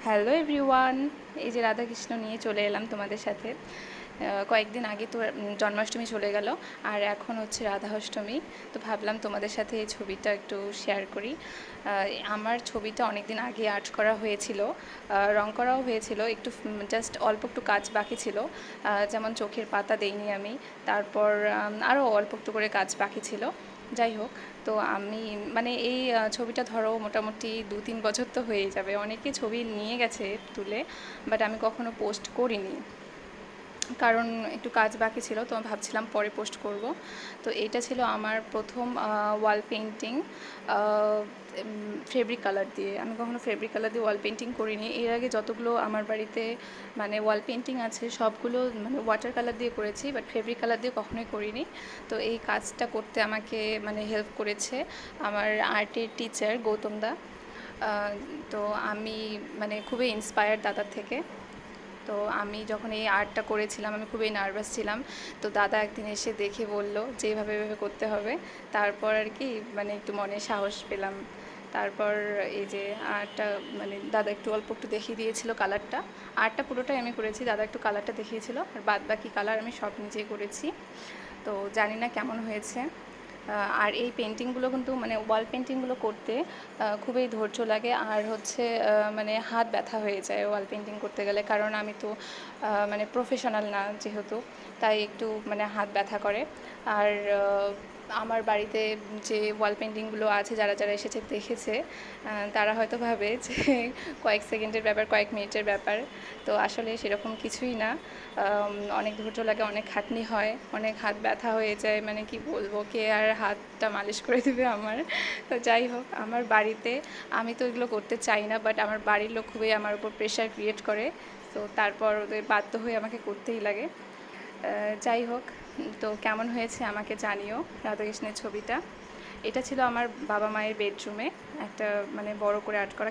Hello everyone, এই যে রাধাকৃষ্ণ নিয়ে চলে এলাম তোমাদের সাথে। কয়েকদিন আগে তো জন্মাষ্টমী চলে গেল, আর এখন হচ্ছে রাধাষ্টমী। তো ভাবলাম তোমাদের সাথে এই ছবিটা একটু শেয়ার করি। আমার ছবিটা অনেক দিন আগে আর্ট করা হয়েছিল, রং করাও হয়েছিল, একটু জাস্ট অল্প একটু কাজ বাকি ছিল। যেমন চোখের পাতা দেইনি আমি, তারপর আরও অল্প একটু করে কাজ বাকি ছিল। যাই হোক, তো আমি মানে এই ছবিটা ধরো মোটামুটি 2-3 বছর তো হয়েই যাবে। অনেকে ছবি নিয়ে গেছে তুলে, বাট আমি কখনো পোস্ট করিনি, কারণ একটু কাজ বাকি ছিল, তো আমি ভাবছিলাম পরে পোস্ট করব। তো এইটা ছিল আমার প্রথম ওয়াল পেন্টিং, ফেব্রিক কালার দিয়ে। আমি কখনো ফেব্রিক কালার দিয়ে ওয়াল পেন্টিং করিনি। এর আগে যতগুলো আমার বাড়িতে মানে ওয়াল পেন্টিং আছে সবগুলো মানে ওয়াটার কালার দিয়ে করেছি, বাট ফেব্রিক কালার দিয়ে কখনোই করিনি। তো এই কাজটা করতে আমাকে মানে হেল্প করেছে আমার আর্টের টিচার গৌতম দা। তো আমি মানে খুবই ইন্সপায়ার্ড দাদার থেকে। তো আমি যখন এই আর্টটা করেছিলাম আমি খুবই নার্ভাস ছিলাম। তো দাদা একদিন এসে দেখে বলল যে এভাবে এভাবে করতে হবে। তারপর আর কি মানে একটু মনে সাহস পেলাম। তারপর এই যে আর্টটা মানে দাদা একটু অল্প একটু দেখিয়ে দিয়েছিল কালারটা। আর্টটা পুরোটাই আমি করেছি, দাদা একটু কালারটা দেখিয়েছিল, আর বাদ বাকি কালার আমি সব নিজেই করেছি। তো জানি না কেমন হয়েছে। আর এই পেন্টিংগুলো কিন্তু মানে ওয়াল পেন্টিংগুলো করতে খুবই ধৈর্য লাগে, আর হচ্ছে মানে হাত ব্যথা হয়ে যায় ওয়াল পেন্টিং করতে গেলে, কারণ আমি তো মানে প্রফেশনাল না যেহেতু, তাই একটু মানে হাত ব্যথা করে। আর আমার বাড়িতে যে ওয়াল পেন্টিংগুলো আছে, যারা যারা এসেছে দেখেছে, তারা হয়তো ভাবে যে কয়েক সেকেন্ডের ব্যাপার, কয়েক মিনিটের ব্যাপার। তো আসলে সেরকম কিছুই না। অনেক ধৈর্য লাগে, অনেক খাটনি হয়, অনেক হাত ব্যথা হয়ে যায়, মানে কি বলবো, কে আর হাতটা মালিশ করে দেবে আমার। তো যাই হোক, আমার বাড়িতে আমি তো এগুলো করতে চাই না, বাট আমার বাড়ির লোক খুবই আমার উপর প্রেশার ক্রিয়েট করে। তো তারপর ওদের বাধ্য হয়ে আমাকে করতেই লাগে। যাই হোক, তো কেমন হয়েছে আমাকে জানিও রাধাকৃষ্ণের ছবিটা। এটা ছিল আমার বাবা মায়ের বেডরুমে একটা মানে বড় করে আর্ট করা।